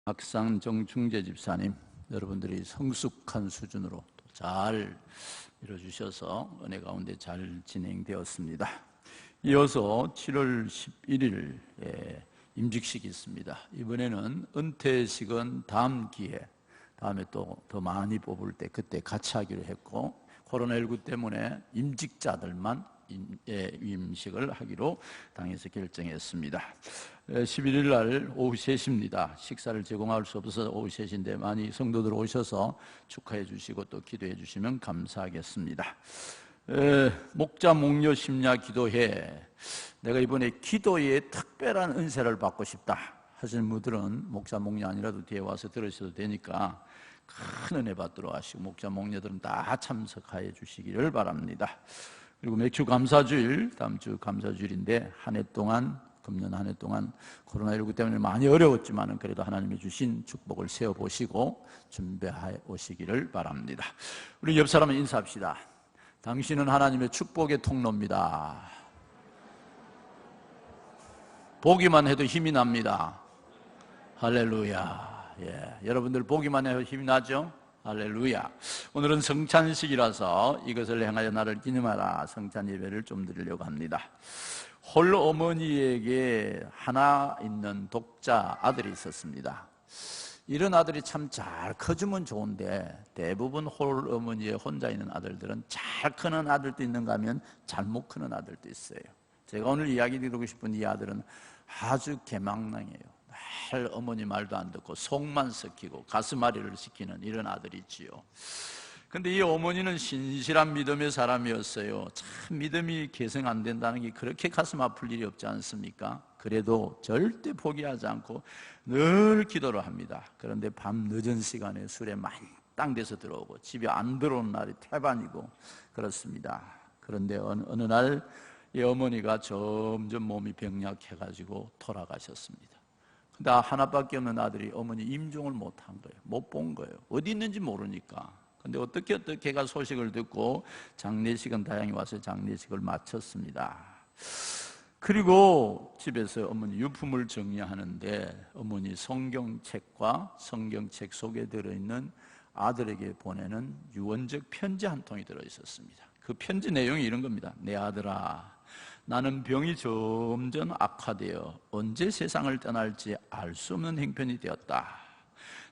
박상 정충재 집사님, 여러분들이 성숙한 수준으로 잘 이뤄주셔서 은혜 가운데 잘 진행되었습니다. 이어서 7월 11일에 임직식이 있습니다. 이번에는 은퇴식은 다음 기회, 다음에 또 더 많이 뽑을 때 그때 같이 하기로 했고, 코로나19 때문에 임직자들만 임식을 하기로 당에서 결정했습니다. 11일 날 오후 3시입니다. 식사를 제공할 수 없어서 오후 3시인데 많이 성도들 오셔서 축하해 주시고 또 기도해 주시면 감사하겠습니다. 목자 목녀 심야 기도회, 내가 이번에 기도에 특별한 은혜를 받고 싶다 하시는 분들은 목자 목녀 아니라도 뒤에 와서 들으셔도 되니까 큰 은혜 받도록 하시고, 목자 목녀들은 다 참석하여 주시기를 바랍니다. 그리고 매주 감사주일, 다음 주 감사주일인데 한 해 동안, 금년 한 해 동안 코로나19 때문에 많이 어려웠지만 그래도 하나님이 주신 축복을 세워보시고 준비해 오시기를 바랍니다. 우리 옆 사람은 인사합시다. 당신은 하나님의 축복의 통로입니다. 보기만 해도 힘이 납니다. 할렐루야. 여러분들 보기만 해도 힘이 나죠? 할렐루야. 오늘은 성찬식이라서 이것을 행하여 나를 기념하라, 성찬 예배를 좀 드리려고 합니다. 홀로 어머니에게 하나 있는 독자 아들이 있었습니다. 이런 아들이 참 잘 커주면 좋은데 대부분 홀 어머니에 혼자 있는 아들들은 잘 크는 아들도 있는가 하면 잘 못 크는 아들도 있어요. 제가 오늘 이야기 드리고 싶은 이 아들은 아주 개망랑이에요. 늘 어머니 말도 안 듣고 속만 썩히고 가슴앓이를 시키는 이런 아들이지요. 근데 이 어머니는 신실한 믿음의 사람이었어요. 참 믿음이 개성 안 된다는 게 그렇게 가슴 아플 일이 없지 않습니까? 그래도 절대 포기하지 않고 늘 기도를 합니다. 그런데 밤 늦은 시간에 술에 만땅돼서 들어오고 집에 안 들어오는 날이 태반이고 그렇습니다. 그런데 어느 날 이 어머니가 점점 몸이 병약해가지고 돌아가셨습니다. 근데 하나밖에 없는 아들이 어머니 임종을 못한 거예요. 못 본 거예요. 어디 있는지 모르니까. 근데 어떻게 걔가 소식을 듣고 장례식은 다행히 와서 장례식을 마쳤습니다. 그리고 집에서 어머니 유품을 정리하는데 어머니 성경책과 성경책 속에 들어있는 아들에게 보내는 유언적 편지 한 통이 들어있었습니다. 그 편지 내용이 이런 겁니다. 내 아들아, 나는 병이 점점 악화되어 언제 세상을 떠날지 알 수 없는 형편이 되었다.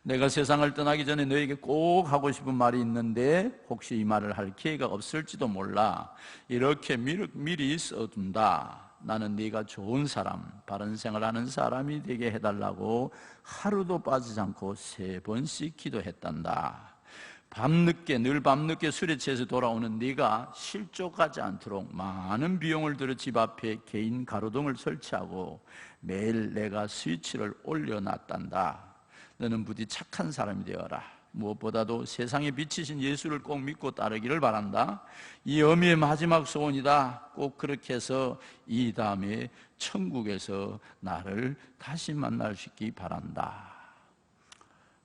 내가 세상을 떠나기 전에 너에게 꼭 하고 싶은 말이 있는데 혹시 이 말을 할 기회가 없을지도 몰라. 이렇게 미리 써둔다. 나는 네가 좋은 사람, 바른 생활하는 사람이 되게 해달라고 하루도 빠지지 않고 3번씩 기도했단다. 늘 밤늦게 술에 취해서 돌아오는 네가 실족하지 않도록 많은 비용을 들여 집 앞에 개인 가로등을 설치하고 매일 내가 스위치를 올려놨단다. 너는 부디 착한 사람이 되어라. 무엇보다도 세상에 비치신 예수를 꼭 믿고 따르기를 바란다. 이 어미의 마지막 소원이다. 꼭 그렇게 해서 이 다음에 천국에서 나를 다시 만날 수 있기 바란다.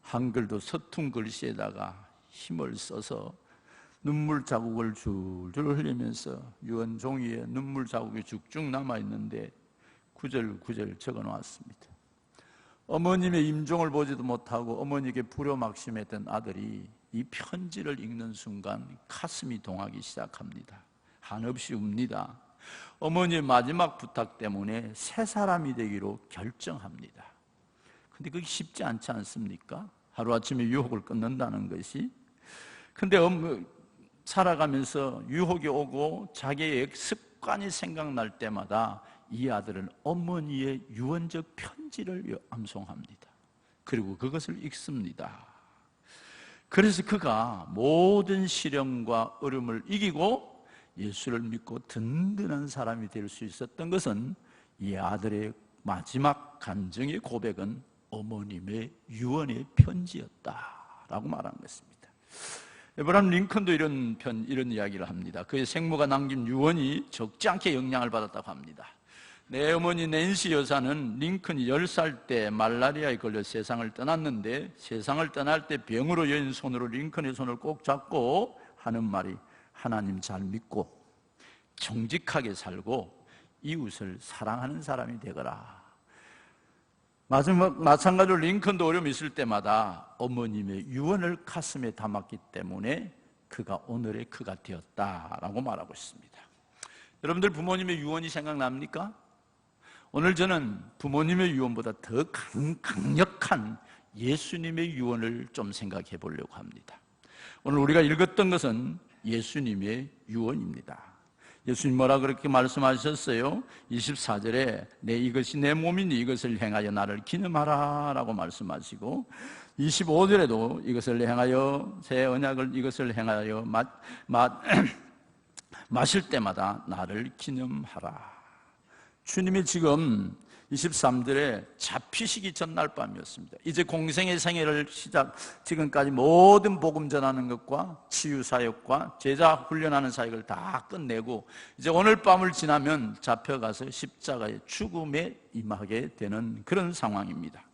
한글도 서툰 글씨에다가 힘을 써서 눈물 자국을 줄줄 흘리면서 유언 종이에 눈물 자국이 쭉쭉 남아있는데 구절구절 적어 놓았습니다. 어머님의 임종을 보지도 못하고 어머니에게 불효막심했던 아들이 이 편지를 읽는 순간 가슴이 동하기 시작합니다. 한없이 웁니다. 어머니의 마지막 부탁 때문에 새 사람이 되기로 결정합니다. 근데 그게 쉽지 않지 않습니까? 하루아침에 유혹을 끊는다는 것이. 근데 살아가면서 유혹이 오고 자기의 습관이 생각날 때마다 이 아들은 어머니의 유언적 편지를 암송합니다. 그리고 그것을 읽습니다. 그래서 그가 모든 시련과 어려움을 이기고 예수를 믿고 든든한 사람이 될 수 있었던 것은 이 아들의 마지막 간증의 고백은 어머님의 유언의 편지였다라고 말한 것입니다. 에브라함 링컨도 이런 이야기를 합니다. 그의 생모가 남긴 유언이 적지 않게 영향을 받았다고 합니다. 내 어머니 낸시 여사는 링컨이 10살 때 말라리아에 걸려 세상을 떠났는데 세상을 떠날 때 병으로 여인 손으로 링컨의 손을 꼭 잡고 하는 말이 하나님 잘 믿고 정직하게 살고 이웃을 사랑하는 사람이 되거라. 마찬가지로 링컨도 어려움이 있을 때마다 어머님의 유언을 가슴에 담았기 때문에 그가 오늘의 그가 되었다라고 말하고 있습니다. 여러분들 부모님의 유언이 생각납니까? 오늘 저는 부모님의 유언보다 더 강력한 예수님의 유언을 좀 생각해 보려고 합니다. 오늘 우리가 읽었던 것은 예수님의 유언입니다. 예수님 뭐라 그렇게 말씀하셨어요? 24절에 이것이 내 몸이니 이것을 행하여 나를 기념하라 라고 말씀하시고, 25절에도 이것을 행하여 새 언약을 이것을 행하여 마실 때마다 나를 기념하라. 주님이 지금 23절에 잡히시기 전날 밤이었습니다. 이제 공생의 생애를 지금까지 모든 복음 전하는 것과 치유사역과 제자 훈련하는 사역을 다 끝내고 이제 오늘 밤을 지나면 잡혀가서 십자가의 죽음에 임하게 되는 그런 상황입니다.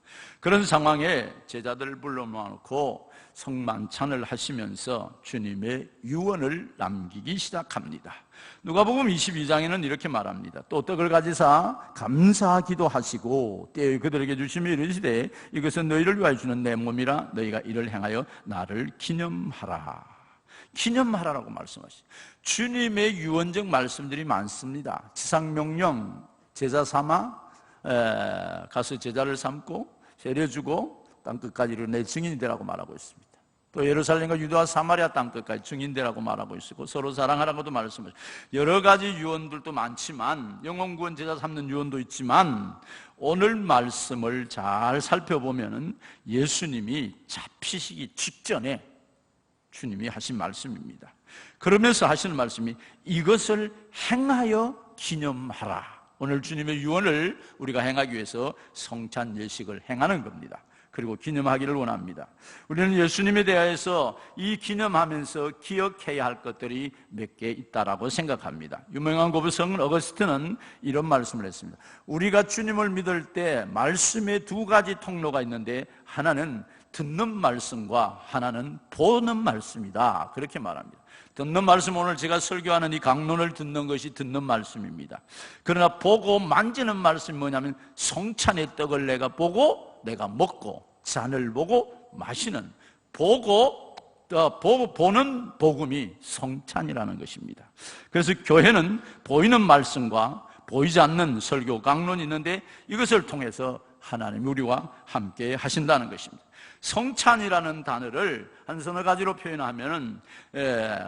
그런 상황에 제자들을 불러 모아놓고 성만찬을 하시면서 주님의 유언을 남기기 시작합니다. 누가복음 22장에는 이렇게 말합니다. 또 떡을 가지사 감사하기도 하시고 때에 그들에게 주시며 이르시되 이것은 너희를 위하여 주는 내 몸이라 너희가 이를 행하여 나를 기념하라. 기념하라라고 말씀하시죠. 주님의 유언적 말씀들이 많습니다. 지상명령, 제자 삼아 가서 제자를 삼고 세례주고 땅끝까지 이르러 내 증인이 되라고 말하고 있습니다. 또 예루살렘과 유다와 사마리아 땅끝까지 증인되라고 말하고 있고 서로 사랑하라고도 말씀하시고 여러 가지 유언들도 많지만 영혼구원 제자 삼는 유언도 있지만 오늘 말씀을 잘 살펴보면 예수님이 잡히시기 직전에 주님이 하신 말씀입니다. 그러면서 하시는 말씀이 이것을 행하여 기념하라. 오늘 주님의 유언을 우리가 행하기 위해서 성찬 예식을 행하는 겁니다. 그리고 기념하기를 원합니다. 우리는 예수님에 대해서 이 기념하면서 기억해야 할 것들이 몇 개 있다라고 생각합니다. 유명한 고부성 어거스틴은 이런 말씀을 했습니다. 우리가 주님을 믿을 때 말씀의 두 가지 통로가 있는데 하나는 듣는 말씀과 하나는 보는 말씀이다. 그렇게 말합니다. 듣는 말씀, 오늘 제가 설교하는 이 강론을 듣는 것이 듣는 말씀입니다. 그러나 보고 만지는 말씀이 뭐냐면 성찬의 떡을 내가 보고 내가 먹고 잔을 보고 마시는 보는 복음이 성찬이라는 것입니다. 그래서 교회는 보이는 말씀과 보이지 않는 설교 강론이 있는데 이것을 통해서 하나님 우리와 함께 하신다는 것입니다. 성찬이라는 단어를 한 서너 가지로 표현하면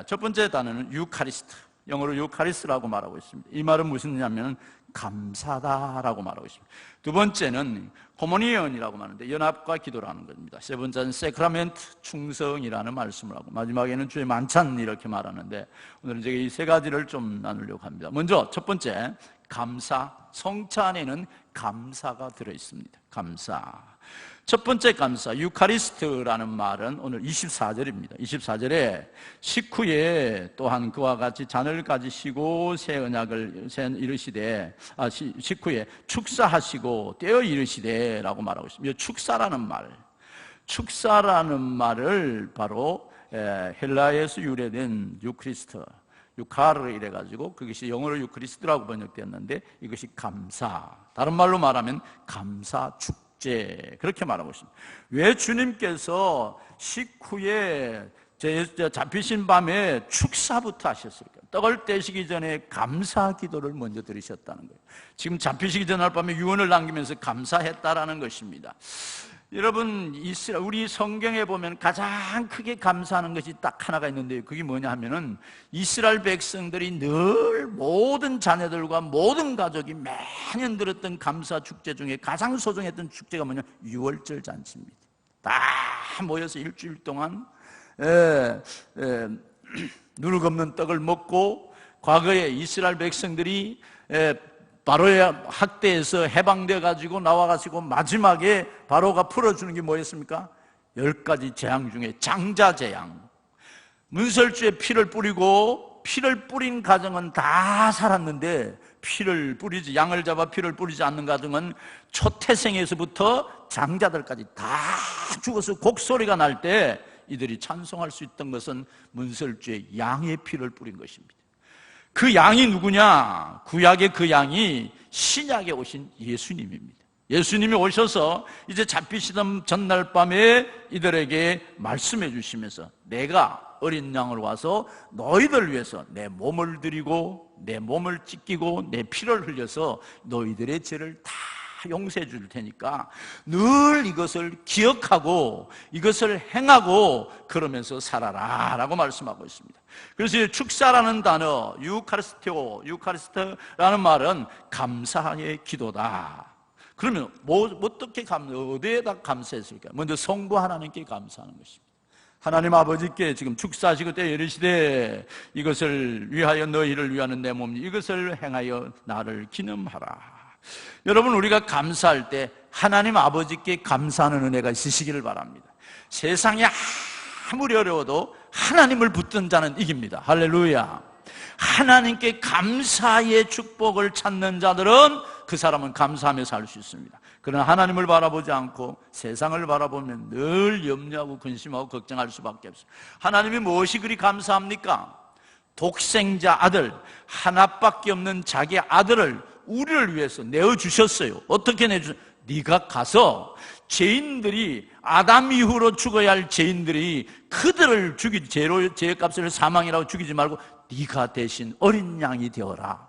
첫 번째 단어는 유카리스트, 영어로 유카리스트라고 말하고 있습니다. 이 말은 무슨 의미냐면 감사다라고 말하고 있습니다. 두 번째는 코모니언이라고 말하는데 연합과 기도라는 겁니다. 세 번째는 세크라멘트, 충성이라는 말씀을 하고 마지막에는 주의 만찬 이렇게 말하는데 오늘은 제가 이 세 가지를 좀 나누려고 합니다. 먼저 첫 번째 감사, 성찬에는 감사가 들어있습니다. 감사. 첫 번째 감사, 유카리스트라는 말은 오늘 24절입니다. 24절에 식후에 또한 그와 같이 잔을 가지시고 새 언약을 이르시되 식후에 축사하시고 떼어 이르시되 라고 말하고 있습니다. 축사라는 말을 바로 헬라에서 유래된 유크리스트, 유카르 이래가지고 그것이 영어로 유크리스트라고 번역되었는데 이것이 감사, 다른 말로 말하면 감사 축제, 그렇게 말하고 있습니다. 왜 주님께서 식후에 잡히신 밤에 축사부터 하셨을까요? 떡을 떼시기 전에 감사 기도를 먼저 드리셨다는 거예요. 지금 잡히시기 전날 밤에 유언을 남기면서 감사했다라는 것입니다. 여러분, 우리 성경에 보면 가장 크게 감사하는 것이 딱 하나가 있는데요. 그게 뭐냐 하면은 이스라엘 백성들이 늘 모든 자녀들과 모든 가족이 매년 들었던 감사 축제 중에 가장 소중했던 축제가 뭐냐? 유월절 잔치입니다. 다 모여서 일주일 동안 누룩 없는 떡을 먹고, 과거에 이스라엘 백성들이 바로의 학대에서 해방되어 가지고 나와가지고 마지막에 바로가 풀어주는 게 뭐였습니까? 10가지 재앙 중에 장자재앙. 문설주에 피를 뿌리고 피를 뿌린 가정은 다 살았는데 양을 잡아 피를 뿌리지 않는 가정은 초태생에서부터 장자들까지 다 죽어서 곡소리가 날 때 이들이 찬송할 수 있던 것은 문설주에 양의 피를 뿌린 것입니다. 그 양이 누구냐? 구약의 그 양이 신약에 오신 예수님입니다. 예수님이 오셔서 이제 잡히시던 전날 밤에 이들에게 말씀해 주시면서 내가 어린 양을 와서 너희들 위해서 내 몸을 드리고 내 몸을 찢기고 내 피를 흘려서 너희들의 죄를 다 용서해 줄 테니까 늘 이것을 기억하고 이것을 행하고 그러면서 살아라 라고 말씀하고 있습니다. 그래서 축사라는 단어, 유카리스토라는 말은 감사의 기도다. 그러면 어떻게 어디에다 감사했을까요? 먼저 성부 하나님께 감사하는 것입니다. 하나님 아버지께 지금 축사하시고 때 이르시되 이것을 위하여 너희를 위하는 내 몸 이것을 행하여 나를 기념하라. 여러분, 우리가 감사할 때 하나님 아버지께 감사하는 은혜가 있으시기를 바랍니다. 세상이 아무리 어려워도 하나님을 붙든 자는 이깁니다. 할렐루야. 하나님께 감사의 축복을 찾는 자들은 그 사람은 감사하며 살 수 있습니다. 그러나 하나님을 바라보지 않고 세상을 바라보면 늘 염려하고 근심하고 걱정할 수밖에 없어요. 하나님이 무엇이 그리 감사합니까? 독생자 아들, 하나밖에 없는 자기 아들을 우리를 위해서 내어주셨어요. 어떻게 내주셨어요? 네가 가서 죄인들이 아담 이후로 죽어야 할 죄인들이 그들을 죽이지, 죄값을 사망이라고 죽이지 말고 네가 대신 어린 양이 되어라.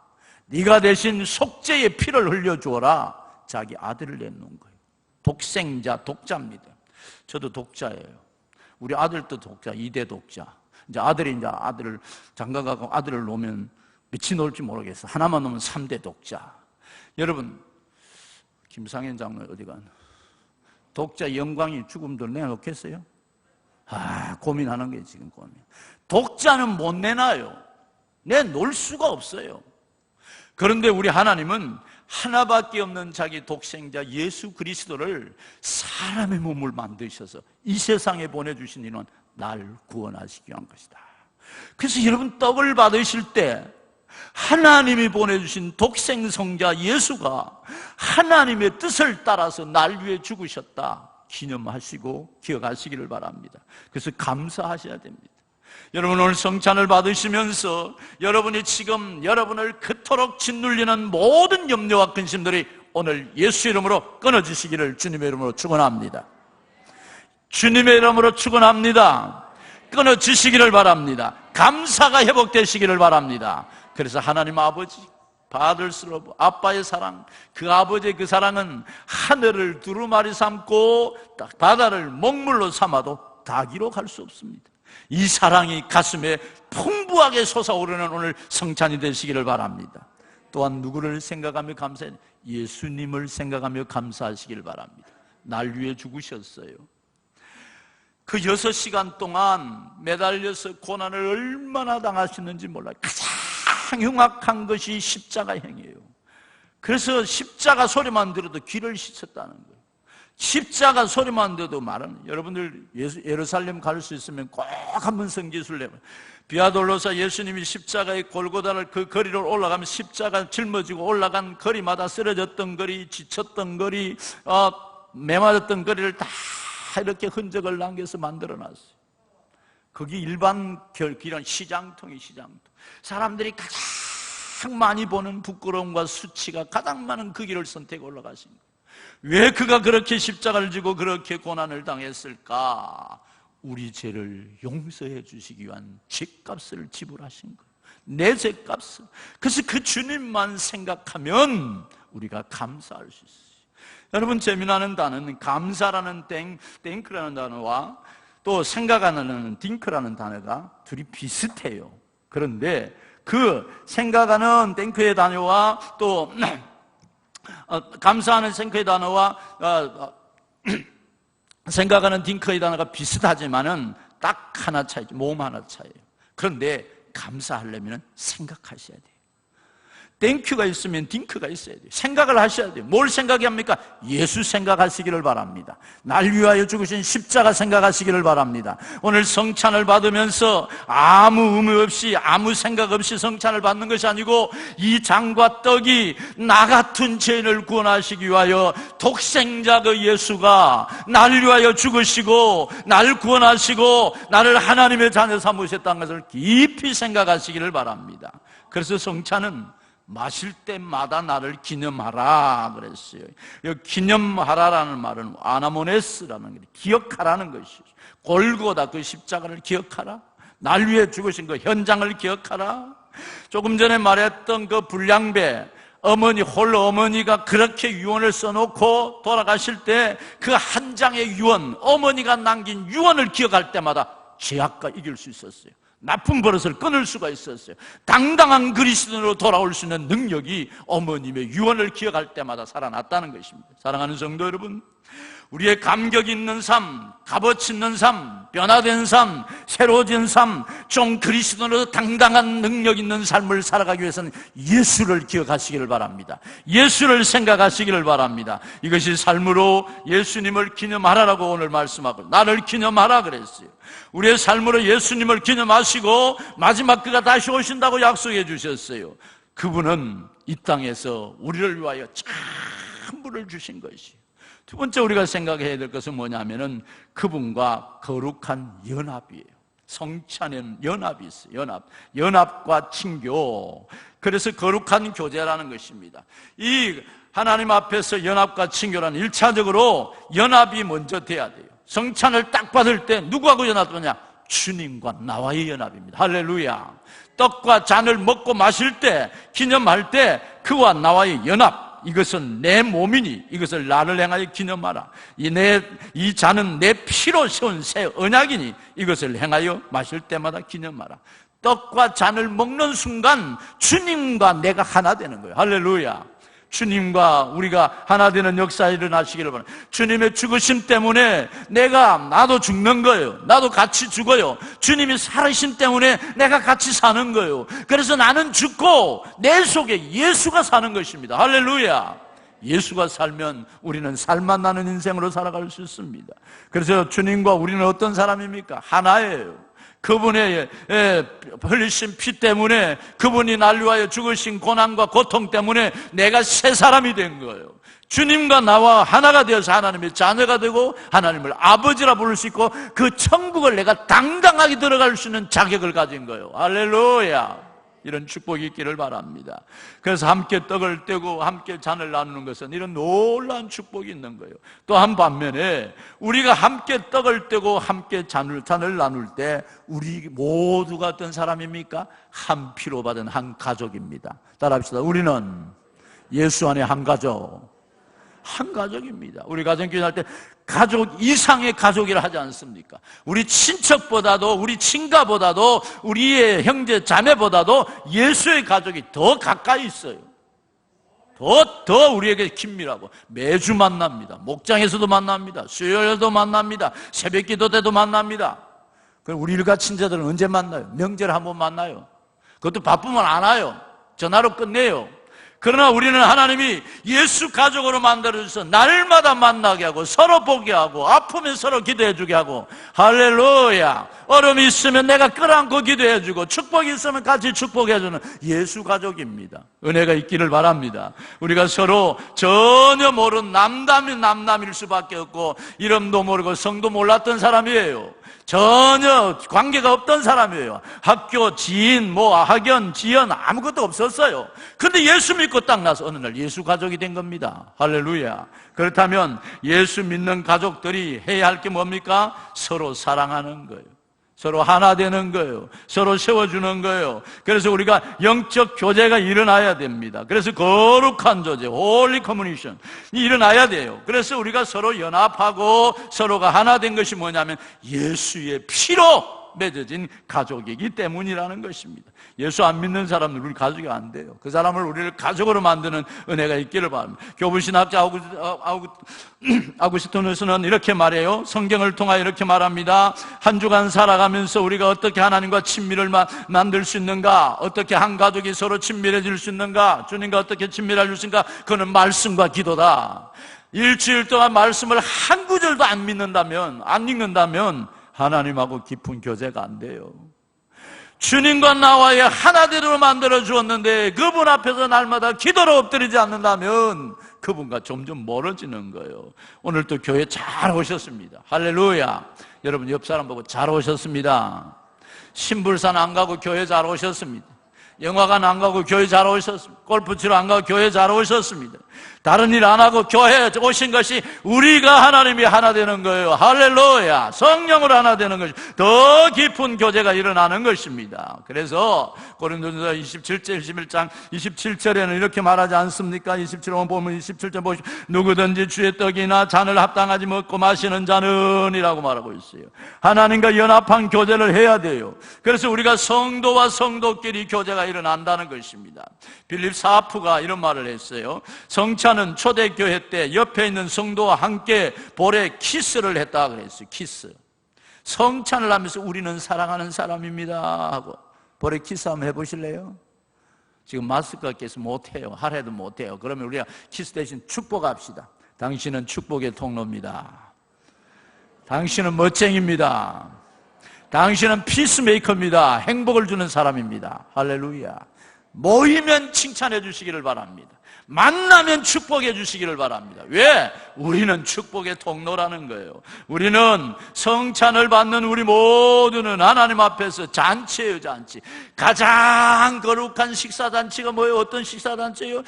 네가 대신 속죄의 피를 흘려주어라. 자기 아들을 내놓은 거예요. 독생자, 독자입니다. 저도 독자예요. 우리 아들도 독자, 2대 독자. 이제 아들을 장가가고 아들을 놓으면 몇이 놓을지 모르겠어. 하나만 놓으면 3대 독자. 여러분, 김상현 장로 어디 간? 독자 영광이 죽음도 내놓겠어요? 고민하는 게 지금 고민. 독자는 못 내놔요. 내놓을 수가 없어요. 그런데 우리 하나님은 하나밖에 없는 자기 독생자 예수 그리스도를 사람의 몸을 만드셔서 이 세상에 보내주신 이는 날 구원하시기 위한 것이다. 그래서 여러분, 떡을 받으실 때 하나님이 보내주신 독생성자 예수가 하나님의 뜻을 따라서 날 위해 죽으셨다 기념하시고 기억하시기를 바랍니다. 그래서 감사하셔야 됩니다. 여러분, 오늘 성찬을 받으시면서 여러분이 지금 여러분을 그토록 짓눌리는 모든 염려와 근심들이 오늘 예수 이름으로 끊어지시기를 주님의 이름으로 축원합니다. 주님의 이름으로 축원합니다. 끊어지시기를 바랍니다. 감사가 회복되시기를 바랍니다. 그래서 하나님 아버지 받을 수 없고 아빠의 사랑, 그 아버지의 그 사랑은 하늘을 두루마리 삼고 바다를 먹물로 삼아도 다 기록할 수 없습니다. 이 사랑이 가슴에 풍부하게 솟아오르는 오늘 성찬이 되시기를 바랍니다. 또한 누구를 생각하며 감사해? 예수님을 생각하며 감사하시기를 바랍니다. 날 위해 죽으셨어요. 그 6시간 동안 매달려서 고난을 얼마나 당하셨는지 몰라요. 가장 흉악한 것이 십자가행이에요. 그래서 십자가 소리만 들어도 귀를 씻었다는 거예요. 십자가 소리만 들어도 말은, 여러분들 예루살렘 갈 수 있으면 꼭 한번 성지순례. 비아돌로사 예수님이 십자가의 골고다를 그 거리를 올라가면 십자가 짊어지고 올라간 거리마다 쓰러졌던 거리, 지쳤던 거리, 매맞았던 거리를 다 이렇게 흔적을 남겨서 만들어놨어요. 거기 일반 길은 시장통이 시장통. 사람들이 가장 많이 보는 부끄러움과 수치가 가장 많은 그 길을 선택해 올라가신 거예요. 왜 그가 그렇게 십자가를 지고 그렇게 고난을 당했을까? 우리 죄를 용서해 주시기 위한 죄값을 지불하신 거예요. 내 죄값을. 그래서 그 주님만 생각하면 우리가 감사할 수 있어요. 여러분, 재미나는 단어는 감사라는 땡크라는 단어와 또 생각하는 딩크라는 단어가 둘이 비슷해요. 그런데 그 생각하는 땡크의 단어와 또 감사하는 생크의 단어와 생각하는 딩크의 단어가 비슷하지만은 딱 하나 차이죠. 모음 하나 차이예요. 그런데 감사하려면 생각하셔야 돼요. 땡큐가 있으면 딩크가 있어야 돼요. 생각을 하셔야 돼요. 뭘 생각합니까? 예수 생각하시기를 바랍니다. 날 위하여 죽으신 십자가 생각하시기를 바랍니다. 오늘 성찬을 받으면서 아무 의미 없이 아무 생각 없이 성찬을 받는 것이 아니고 이 장과 떡이 나 같은 죄인을 구원하시기 위하여 독생자 그 예수가 날 위하여 죽으시고 날 구원하시고 나를 하나님의 자녀 삼으셨다는 것을 깊이 생각하시기를 바랍니다. 그래서 성찬은 마실 때마다 나를 기념하라 그랬어요. 기념하라라는 말은 아나모네스라는 게 기억하라는 것이죠. 골고다 그 십자가를 기억하라. 날 위해 죽으신 그 현장을 기억하라. 조금 전에 말했던 그 불량배 어머니, 홀로 어머니가 그렇게 유언을 써놓고 돌아가실 때 그 한 장의 유언, 어머니가 남긴 유언을 기억할 때마다 죄악과 이길 수 있었어요. 나쁜 버릇을 끊을 수가 있었어요. 당당한 그리스도인으로 돌아올 수 있는 능력이 어머님의 유언을 기억할 때마다 살아났다는 것입니다. 사랑하는 성도 여러분, 우리의 감격 있는 삶, 값어치 있는 삶, 변화된 삶, 새로워진 삶, 좀 그리스도인으로 당당한 능력 있는 삶을 살아가기 위해서는 예수를 기억하시기를 바랍니다. 예수를 생각하시기를 바랍니다. 이것이 삶으로 예수님을 기념하라라고 오늘 말씀하고 나를 기념하라 그랬어요. 우리의 삶으로 예수님을 기념하시고 마지막 그가 다시 오신다고 약속해 주셨어요. 그분은 이 땅에서 우리를 위하여 전부를 주신 것이에요. 두 번째 우리가 생각해야 될 것은 뭐냐면은 그분과 거룩한 연합이에요. 성찬에는 연합이 있어요. 연합과 친교. 그래서 거룩한 교제라는 것입니다. 이 하나님 앞에서 연합과 친교라는 1차적으로 연합이 먼저 돼야 돼요. 성찬을 딱 받을 때 누구하고 연합하냐? 주님과 나와의 연합입니다. 할렐루야. 떡과 잔을 먹고 마실 때, 기념할 때 그와 나와의 연합, 이것은 내 몸이니 이것을 나를 행하여 기념하라. 이 잔은 내 피로 세운 새 언약이니 이것을 행하여 마실 때마다 기념하라. 떡과 잔을 먹는 순간 주님과 내가 하나 되는 거예요. 할렐루야. 주님과 우리가 하나 되는 역사가 일어나시기를 바랍니다. 주님의 죽으심 때문에 나도 죽는 거예요. 나도 같이 죽어요. 주님이 살으심 때문에 내가 같이 사는 거예요. 그래서 나는 죽고 내 속에 예수가 사는 것입니다. 할렐루야. 예수가 살면 우리는 살맛 나는 인생으로 살아갈 수 있습니다. 그래서 주님과 우리는 어떤 사람입니까? 하나예요. 그분의 흘리신 피 때문에, 그분이 날 위하여 죽으신 고난과 고통 때문에 내가 새 사람이 된 거예요. 주님과 나와 하나가 되어서 하나님의 자녀가 되고 하나님을 아버지라 부를 수 있고 그 천국을 내가 당당하게 들어갈 수 있는 자격을 가진 거예요. 할렐루야. 이런 축복이 있기를 바랍니다. 그래서 함께 떡을 떼고 함께 잔을 나누는 것은 이런 놀라운 축복이 있는 거예요. 또 한 반면에 우리가 함께 떡을 떼고 함께 잔을 나눌 때 우리 모두가 어떤 사람입니까? 한 피로 받은 한 가족입니다. 따라합시다. 우리는 예수 안에 한 가족입니다. 우리 가정교회 할 때 가족 이상의 가족이라 하지 않습니까? 우리 친척보다도, 우리 친가보다도, 우리의 형제 자매보다도 예수의 가족이 더 가까이 있어요. 더 우리에게 긴밀하고 매주 만납니다. 목장에서도 만납니다. 수요일도 만납니다. 새벽 기도 때도 만납니다. 그럼 우리 일가 친자들은 언제 만나요? 명절에 한번 만나요. 그것도 바쁘면 안 와요. 전화로 끝내요. 그러나 우리는 하나님이 예수 가족으로 만들어줘서 날마다 만나게 하고 서로 보게 하고 아프면 서로 기도해주게 하고 할렐루야. 어려움이 있으면 내가 끌어안고 기도해주고 축복이 있으면 같이 축복해주는 예수 가족입니다. 은혜가 있기를 바랍니다. 우리가 서로 전혀 모르는 남남일 수밖에 없고 이름도 모르고 성도 몰랐던 사람이에요. 전혀 관계가 없던 사람이에요. 학교, 지인, 학연, 지연 아무것도 없었어요. 근데 예수 믿고 딱 나서 어느 날 예수 가족이 된 겁니다. 할렐루야. 그렇다면 예수 믿는 가족들이 해야 할 게 뭡니까? 서로 사랑하는 거예요. 서로 하나 되는 거예요. 서로 세워주는 거예요. 그래서 우리가 영적 교제가 일어나야 됩니다. 그래서 거룩한 교제, 홀리 커뮤니션 일어나야 돼요. 그래서 우리가 서로 연합하고 서로가 하나 된 것이 뭐냐면 예수의 피로 맺어진 가족이기 때문이라는 것입니다. 예수 안 믿는 사람은 우리 가족이 안 돼요. 그 사람을 우리를 가족으로 만드는 은혜가 있기를 바랍니다. 교부신학자 아구스토누스는 이렇게 말해요. 성경을 통하여 이렇게 말합니다. 한 주간 살아가면서 우리가 어떻게 하나님과 친밀을 만들 수 있는가, 어떻게 한 가족이 서로 친밀해질 수 있는가, 주님과 어떻게 친밀할 수 있는가, 그는 말씀과 기도다. 일주일 동안 말씀을 한 구절도 안 읽는다면 하나님하고 깊은 교제가 안 돼요. 주님과 나와의 하나되로 만들어 주었는데 그분 앞에서 날마다 기도로 엎드리지 않는다면 그분과 점점 멀어지는 거예요. 오늘 또 교회 잘 오셨습니다. 할렐루야. 여러분 옆 사람 보고 잘 오셨습니다. 신불산 안 가고 교회 잘 오셨습니다. 영화관 안 가고 교회 잘 오셨습니다. 골프 치러 안 가고 교회 잘 오셨습니다. 다른 일 안 하고 교회에 오신 것이 우리가 하나님이 하나 되는 거예요. 할렐루야. 성령으로 하나 되는 것이 더 깊은 교제가 일어나는 것입니다. 그래서 고린도전서 27절 21장 27절에는 이렇게 말하지 않습니까? 27절 보면 27절 보시면 누구든지 주의 떡이나 잔을 합당하지 먹고 마시는 자는 이라고 말하고 있어요. 하나님과 연합한 교제를 해야 돼요. 그래서 우리가 성도와 성도끼리 교제가 일어난다는 것입니다. 빌립 사프가 이런 말을 했어요. 성찬은 초대교회 때 옆에 있는 성도와 함께 볼에 키스를 했다 그랬어요. 키스. 성찬을 하면서 우리는 사랑하는 사람입니다 하고 볼에 키스 한번 해보실래요? 지금 마스크가 껴서 못해요. 하래도 못해요. 그러면 우리가 키스 대신 축복합시다. 당신은 축복의 통로입니다. 당신은 멋쟁입니다. 당신은 피스메이커입니다. 행복을 주는 사람입니다. 할렐루야. 모이면 칭찬해 주시기를 바랍니다. 만나면 축복해 주시기를 바랍니다. 왜? 우리는 축복의 통로라는 거예요. 우리는 성찬을 받는 우리 모두는 하나님 앞에서 잔치예요. 잔치. 가장 거룩한 식사잔치가 뭐예요? 어떤 식사잔치예요?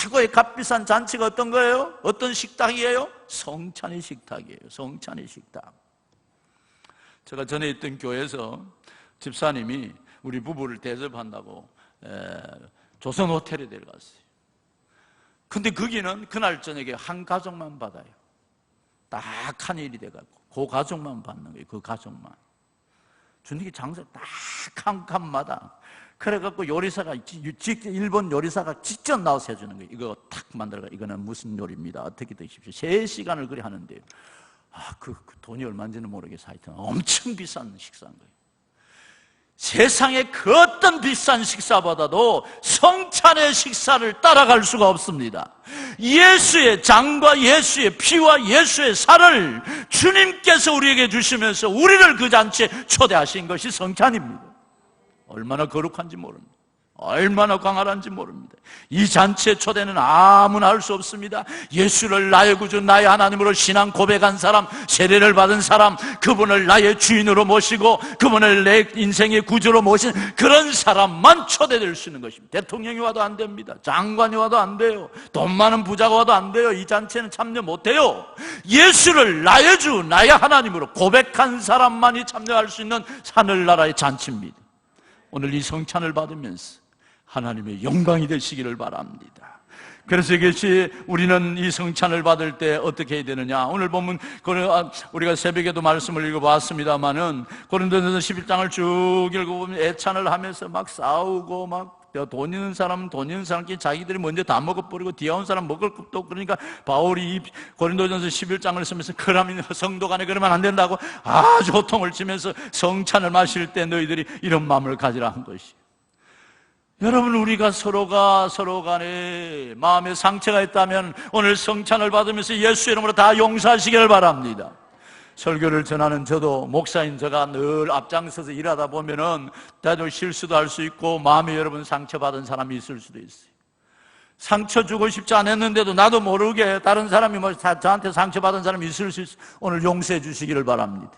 최고의 값비싼 잔치가 어떤 거예요? 어떤 식탁이에요? 성찬의 식탁이에요. 성찬의 식탁. 제가 전에 있던 교회에서 집사님이 우리 부부를 대접한다고 조선 호텔에 데려갔어요. 근데 거기는 그날 저녁에 한 가족만 받아요. 딱 한 일이 돼갖고 그 가족만 받는 거예요. 그 가족만. 주님이 장사 딱 한 칸마다. 그래갖고 요리사가 일본 요리사가 직접 나와서 해주는 거예요. 이거 탁 만들어가 이거는 무슨 요리입니다. 어떻게 드십시오. 3시간을 그리 하는데요. 그 돈이 얼마인지는 모르겠어요. 하여튼 엄청 비싼 식사인 거예요. 세상에 그 어떤 비싼 식사보다도 성찬의 식사를 따라갈 수가 없습니다. 예수의 장과 예수의 피와 예수의 살을 주님께서 우리에게 주시면서 우리를 그 잔치에 초대하신 것이 성찬입니다. 얼마나 거룩한지 모릅니다. 얼마나 광활한지 모릅니다. 이 잔치의 초대는 아무나 할 수 없습니다. 예수를 나의 구주 나의 하나님으로 신앙 고백한 사람, 세례를 받은 사람, 그분을 나의 주인으로 모시고 그분을 내 인생의 구주로 모신 그런 사람만 초대될 수 있는 것입니다. 대통령이 와도 안 됩니다. 장관이 와도 안 돼요. 돈 많은 부자가 와도 안 돼요. 이 잔치에는 참여 못해요. 예수를 나의 주 나의 하나님으로 고백한 사람만이 참여할 수 있는 하늘나라의 잔치입니다. 오늘 이 성찬을 받으면서 하나님의 영광이 되시기를 바랍니다. 그래서 이것이 우리는 이 성찬을 받을 때 어떻게 해야 되느냐. 오늘 보면 우리가 새벽에도 말씀을 읽어봤습니다마는 고린도전서 11장을 쭉 읽어보면 애찬을 하면서 막 싸우고 막 돈 있는 사람은 돈 있는 사람끼리 자기들이 먼저 다 먹어버리고 뒤에 온 사람 먹을 것도 없고 그러니까 바울이 고린도전서 11장을 쓰면서 그러면 성도 간에 그러면 안 된다고 아주 호통을 치면서 성찬을 마실 때 너희들이 이런 마음을 가지라 한 것이. 여러분 우리가 서로 간에 마음에 상처가 있다면 오늘 성찬을 받으면서 예수 이름으로 다 용서하시기를 바랍니다. 설교를 전하는 저도 목사인 제가 늘 앞장서서 일하다 보면은 나도 실수도 할 수 있고 마음에 여러분 상처받은 사람이 있을 수도 있어요. 상처 주고 싶지 않았는데도 나도 모르게 다른 사람이 저한테 상처받은 사람이 있을 수 있어요. 오늘 용서해 주시기를 바랍니다.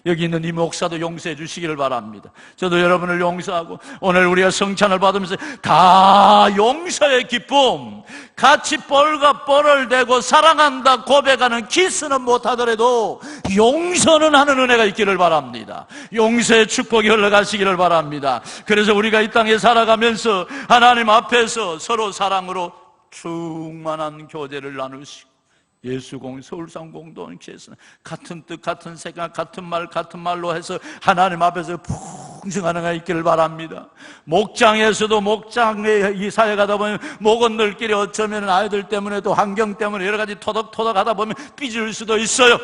여기 있는 이 목사도 용서해 주시기를 바랍니다. 저도 여러분을 용서하고 오늘 우리가 성찬을 받으면서 다 용서의 기쁨, 같이 뻘과 뻘을 대고 사랑한다 고백하는 키스는 못하더라도 용서는 하는 은혜가 있기를 바랍니다. 용서의 축복이 흘러가시기를 바랍니다. 그래서 우리가 이 땅에 살아가면서 하나님 앞에서 서로 사랑으로 충만한 교제를 나누시고 서울상 공동체에서 같은 뜻, 같은 생각, 같은 말로 해서 하나님 앞에서 풍성한 은혜가 있기를 바랍니다. 목장에서도 목장에 이사회 가다 보면 목은 늘끼리 어쩌면 아이들 때문에도 환경 때문에 여러 가지 토덕토덕 하다 보면 삐질 수도 있어요.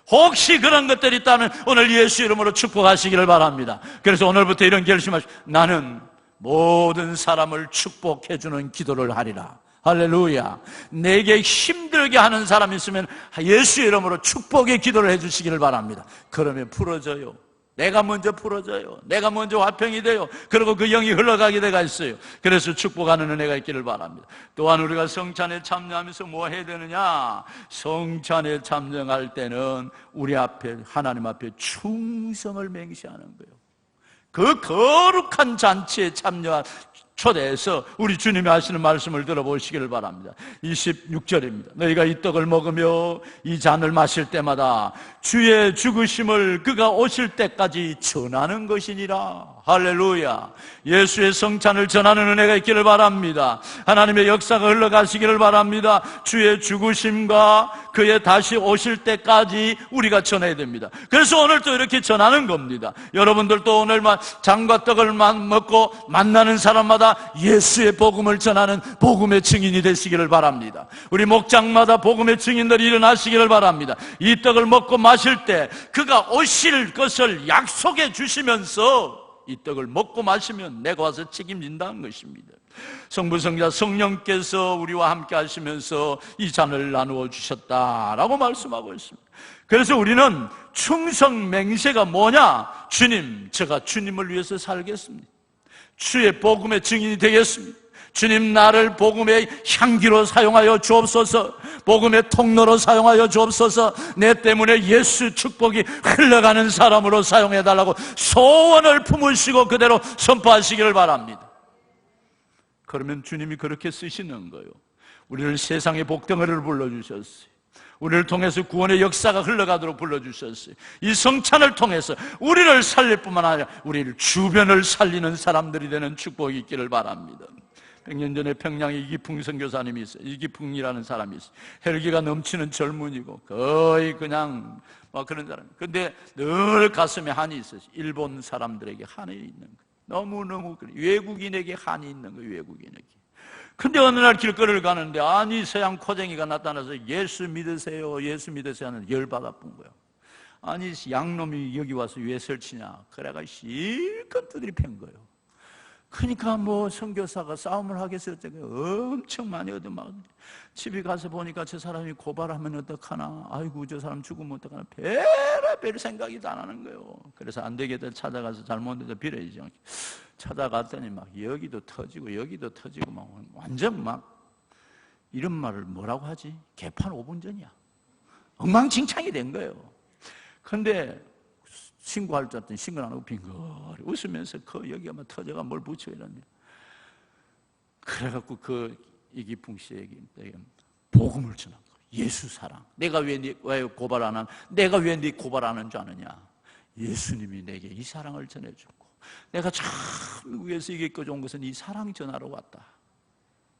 혹시 그런 것들이 있다면 오늘 예수 이름으로 축복하시기를 바랍니다. 그래서 오늘부터 이런 결심하시고 나는 모든 사람을 축복해주는 기도를 하리라. 할렐루야. 내게 힘들게 하는 사람이 있으면 예수 이름으로 축복의 기도를 해주시기를 바랍니다. 그러면 풀어져요. 내가 먼저 풀어져요. 내가 먼저 화평이 돼요. 그리고 그 영이 흘러가게 돼가 있어요. 그래서 축복하는 은혜가 있기를 바랍니다. 또한 우리가 성찬에 참여하면서 뭐 해야 되느냐? 성찬에 참여할 때는 우리 앞에 하나님 앞에 충성을 맹세하는 거예요. 그 거룩한 잔치에 참여한 초대해서 우리 주님이 하시는 말씀을 들어보시기를 바랍니다. 26절입니다. 너희가 이 떡을 먹으며 이 잔을 마실 때마다 주의 죽으심을 그가 오실 때까지 전하는 것이니라. 할렐루야. 예수의 성찬을 전하는 은혜가 있기를 바랍니다. 하나님의 역사가 흘러가시기를 바랍니다. 주의 죽으심과 그의 다시 오실 때까지 우리가 전해야 됩니다. 그래서 오늘 또 이렇게 전하는 겁니다. 여러분들도 오늘 잔과 떡을 먹고 만나는 사람마다 예수의 복음을 전하는 복음의 증인이 되시기를 바랍니다. 우리 목장마다 복음의 증인들이 일어나시기를 바랍니다. 이 떡을 먹고 마실 때 그가 오실 것을 약속해 주시면서 이 떡을 먹고 마시면 내가 와서 책임진다는 것입니다. 성부, 성자, 성령께서 우리와 함께 하시면서 이 잔을 나누어 주셨다라고 말씀하고 있습니다. 그래서 우리는 충성 맹세가 뭐냐? 주님, 제가 주님을 위해서 살겠습니다. 주의 복음의 증인이 되겠습니다. 주님, 나를 복음의 향기로 사용하여 주옵소서. 복음의 통로로 사용하여 주옵소서. 내 때문에 예수 축복이 흘러가는 사람으로 사용해달라고 소원을 품으시고 그대로 선포하시기를 바랍니다. 그러면 주님이 그렇게 쓰시는 거예요. 우리를 세상의 복덩어리를 불러주셨어요. 우리를 통해서 구원의 역사가 흘러가도록 불러주셨어요. 이 성찬을 통해서 우리를 살릴 뿐만 아니라 우리를 주변을 살리는 사람들이 되는 축복이 있기를 바랍니다. 100년 전에 평양에 이기풍 선교사님이 있어요. 이기풍이라는 사람이 있어요. 혈기가 넘치는 젊은이고 거의 그냥 그런 사람. 근데 늘 가슴에 한이 있어요. 일본 사람들에게 한이 있는 거예요. 너무너무 그래. 외국인에게 한이 있는 거예요. 외국인에게. 근데 어느 날 길거리를 가는데 아니 서양 코쟁이가 나타나서 예수 믿으세요, 예수 믿으세요 하는 열받아뿐 거예요. 아니 양놈이 여기 와서 왜 설치냐. 그래가 실컷 두드리 팬 거예요. 그러니까 선교사가 싸움을 하겠어요. 엄청 많이 얻어맞았는데 집에 가서 보니까 저 사람이 고발하면 어떡하나, 아이고 저 사람 죽으면 어떡하나, 별 생각이 다 나는 거예요. 그래서 안 되겠다 찾아가서 잘못해서 빌어야죠. 찾아갔더니 여기도 터지고 여기도 터지고 완전 이런 말을 뭐라고 하지? 개판 5분 전이야. 엉망진창이 된 거예요. 근데 신고할 줄 알았더니 신고를 안 하고 빙거리 웃으면서 여기가 터져가 뭘 붙여 이러는데, 그래갖고 이기풍 씨에게 복음을 전한 거예요. 예수 사랑. 내가 왜 고발 안 하는, 내가 왜 네 고발 안 하는 줄 아느냐? 예수님이 내게 이 사랑을 전해줬고 내가 참 미국에서 이기까지 온 것은 이 사랑 전하러 왔다.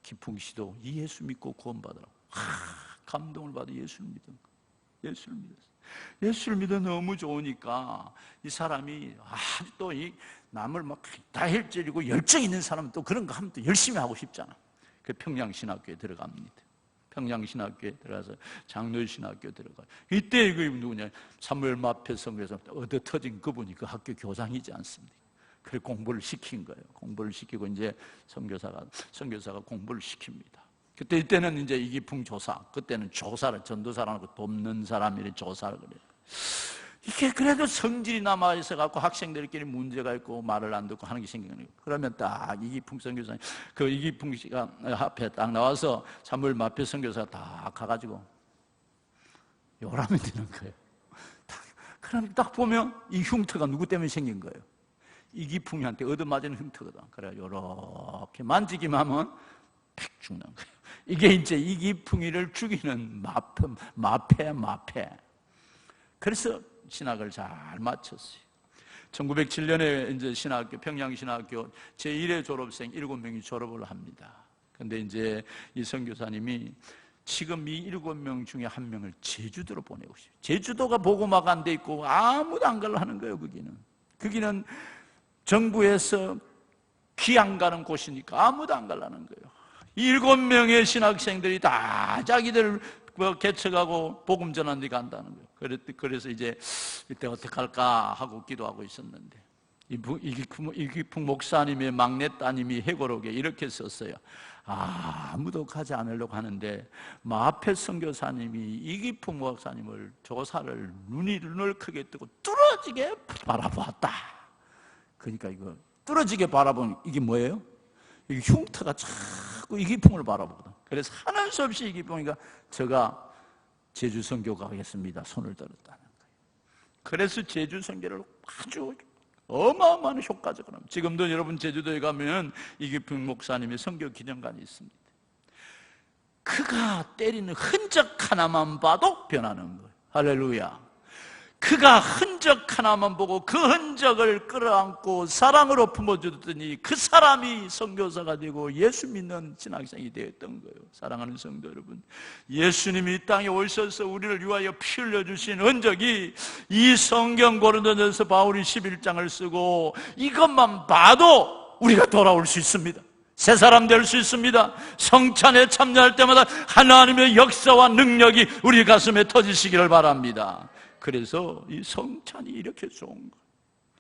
기풍 씨도 이 예수 믿고 구원받으라고 감동을 받아 예수를 믿은 거예요. 예수를 믿었어요. 예수를 믿어 너무 좋으니까 이 사람이 또 이 남을 다혈질이고 열정 있는 사람은 또 그런 거 하면 또 열심히 하고 싶잖아. 그 평양신학교에 들어갑니다. 평양신학교에 들어가서 장로신학교에 들어가요. 이때 누구냐? 사무엘 마페 성교에서 얻어 터진 그분이 그 학교 교장이지 않습니까? 그래 공부를 시킨 거예요. 공부를 시키고 이제 선교사가 공부를 시킵니다. 이때는 이제 이기풍 조사, 그때는 조사를, 전도사라고 돕는 사람이 조사를 그래요. 이게 그래도 성질이 남아 있어 갖고 학생들끼리 문제가 있고 말을 안 듣고 하는 게 생기는 거예요. 그러면 딱 이기풍 선교사님, 그 이기풍 씨가 앞에 딱 나와서 사무엘 마페 선교사가 딱 가가지고 요라면 되는 거예요. 그럼 딱 보면 이 흉터가 누구 때문에 생긴 거예요? 이기풍이한테 얻어맞은 흉터거든. 그래 요렇게 만지기만 하면 픽 죽는 거예요. 이게 이제 이기풍이를 죽이는 마패. 그래서 신학을 잘 마쳤어요. 1907년에 이제 평양신학교 제1회 졸업생 7명이 졸업을 합니다. 근데 이제 이 선교사님이 지금 이 7명 중에 1명을 제주도로 보내고 있어요. 제주도가 보고마가 안 돼 있고 아무도 안 가려 하는 거예요. 거기는 정부에서 귀 안 가는 곳이니까 아무도 안 가려는 거예요. 7명의 신학생들이 다 자기들 개척하고 복음 전하는 데 간다는 거예요. 그래서 이제 이때 어떡할까 하고 기도하고 있었는데 이기풍 목사님의 막내 따님이 회고록에 이렇게 썼어요. 아무도 가지 않으려고 하는데 마페 선교사님이 이기풍 목사님을 조사를 눈을 크게 뜨고 뚫어지게 바라보았다. 그러니까 이거 뚫어지게 바라보는 이게 뭐예요? 이게 흉터가 자꾸 이기풍을 바라보거든. 그래서 하는 수 없이 이기풍이가 제가 제주 선교 가겠습니다 손을 들었다는 거예요. 그래서 제주 선교를 아주 어마어마한 효과적으로 합니다. 지금도 여러분 제주도에 가면 이기평 목사님의 선교 기념관이 있습니다. 그가 때리는 흔적 하나만 봐도 변하는 거예요. 할렐루야. 그가 흔적 하나만 보고 그 흔적을 끌어안고 사랑으로 품어주더니 그 사람이 선교사가 되고 예수 믿는 신학생이 되었던 거예요. 사랑하는 성도 여러분, 예수님이 이 땅에 오셔서 우리를 위하여 피 흘려주신 흔적이 이 성경 고린도전서 바울이 11장을 쓰고 이것만 봐도 우리가 돌아올 수 있습니다. 새 사람 될 수 있습니다. 성찬에 참여할 때마다 하나님의 역사와 능력이 우리 가슴에 터지시기를 바랍니다. 그래서 이 성찬이 이렇게 좋은 거예요.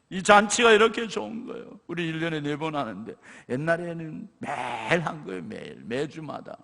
이 잔치가 이렇게 좋은 거예요. 우리 1년에 4번 하는데 옛날에는 매일 한 거예요. 매주마다.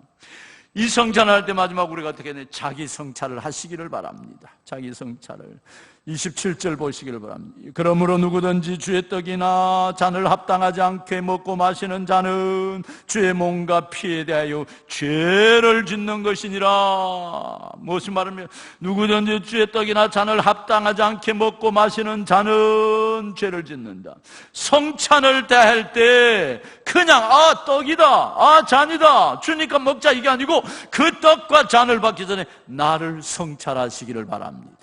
이 성찬을 할 때 마지막 우리가 어떻게 해야 되냐? 자기 성찬을 하시기를 바랍니다. 자기 성찬을 27절 보시기를 바랍니다. 그러므로 누구든지 주의 떡이나 잔을 합당하지 않게 먹고 마시는 자는 주의 몸과 피에 대하여 죄를 짓는 것이니라. 무슨 말이면 누구든지 주의 떡이나 잔을 합당하지 않게 먹고 마시는 자는 죄를 짓는다. 성찬을 대할 때 그냥 떡이다, 잔이다, 주니까 먹자 이게 아니고 그 떡과 잔을 받기 전에 나를 성찰하시기를 바랍니다.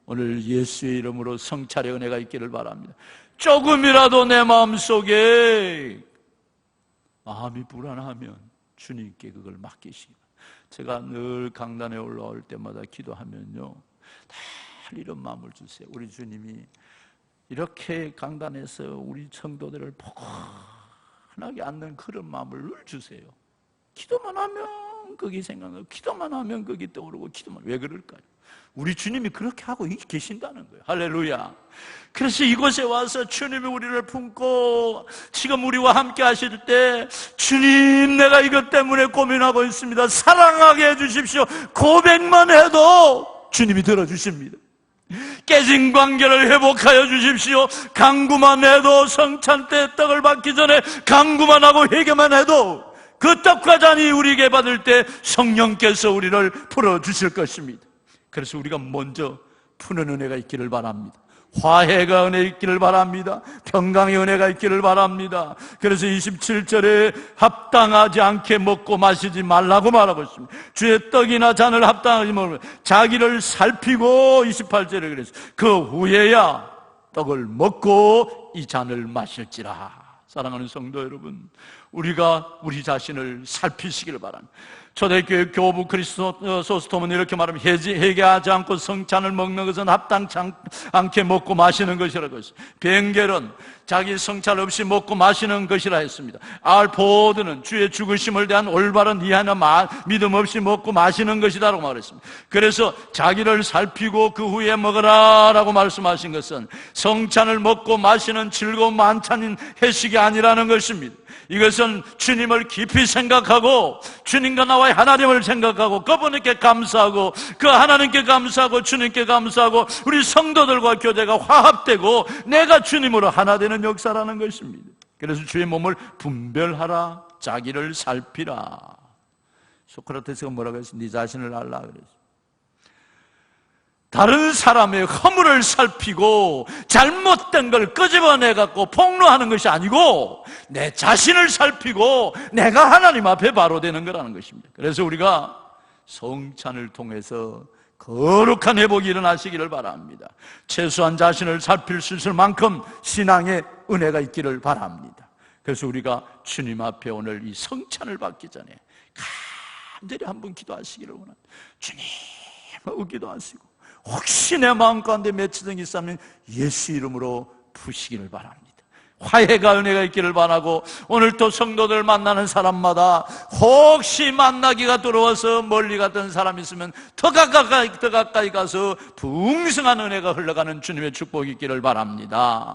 오늘 예수의 이름으로 성찰의 은혜가 있기를 바랍니다. 조금이라도 내 마음속에 마음이 불안하면 주님께 그걸 맡기시기 바랍니다. 제가 늘 강단에 올라올 때마다 기도하면요, 늘 이런 마음을 주세요. 우리 주님이 이렇게 강단에서 우리 성도들을 포근하게 앉는 그런 마음을 늘 주세요. 기도만 하면 거기 생각나고 기도만 하면 거기 떠오르고 왜 그럴까요? 우리 주님이 그렇게 하고 계신다는 거예요. 할렐루야. 그래서 이곳에 와서 주님이 우리를 품고 지금 우리와 함께 하실 때 주님, 내가 이것 때문에 고민하고 있습니다, 사랑하게 해주십시오, 고백만 해도 주님이 들어주십니다. 깨진 관계를 회복하여 주십시오. 간구만 해도, 성찬 때 떡을 받기 전에 간구만 하고 회개만 해도 그 떡과 잔이 우리에게 받을 때 성령께서 우리를 풀어주실 것입니다. 그래서 우리가 먼저 푸는 은혜가 있기를 바랍니다. 화해가 은혜 있기를 바랍니다. 평강의 은혜가 있기를 바랍니다. 그래서 27절에 합당하지 않게 먹고 마시지 말라고 말하고 있습니다. 주의 떡이나 잔을 합당하지 말고 자기를 살피고, 28절에 그래서 그 후에야 떡을 먹고 이 잔을 마실지라. 사랑하는 성도 여러분, 우리가 우리 자신을 살피시기를 바랍니다. 초대교회 교부 그리스도 소스톰은 이렇게 말합니다. 회개하지 않고 성찬을 먹는 것은 합당치 않게 먹고 마시는 것이라고 했습니다. 벤겔은 자기 성찬 없이 먹고 마시는 것이라 했습니다. 알포드는 주의 죽으심을 대한 올바른 이해나 믿음 없이 먹고 마시는 것이다라고 말했습니다. 그래서 자기를 살피고 그 후에 먹으라 라고 말씀하신 것은 성찬을 먹고 마시는 즐거운 만찬인 회식이 아니라는 것입니다. 이것은 주님을 깊이 생각하고 주님과 나와의 하나님을 생각하고 그분께 감사하고 그 하나님께 감사하고 주님께 감사하고 우리 성도들과 교제가 화합되고 내가 주님으로 하나 되는 역사라는 것입니다. 그래서 주의 몸을 분별하라, 자기를 살피라. 소크라테스가 뭐라고 했어요? 네 자신을 알라 그랬어요. 다른 사람의 허물을 살피고 잘못된 걸 끄집어내갖고 폭로하는 것이 아니고 내 자신을 살피고 내가 하나님 앞에 바로 되는 거라는 것입니다. 그래서 우리가 성찬을 통해서 거룩한 회복이 일어나시기를 바랍니다. 최소한 자신을 살필 수 있을 만큼 신앙의 은혜가 있기를 바랍니다. 그래서 우리가 주님 앞에 오늘 이 성찬을 받기 전에 간절히 한번 기도하시기를 원합니다. 주님하고 기도하시고 혹시 내 마음 가운데 맺히던 게 있으면 예수 이름으로 푸시기를 바랍니다. 화해가 은혜가 있기를 바라고 오늘 또 성도들 만나는 사람마다 혹시 만나기가 두려워서 멀리 갔던 사람이 있으면 더 가까이 가서 풍성한 은혜가 흘러가는 주님의 축복이 있기를 바랍니다.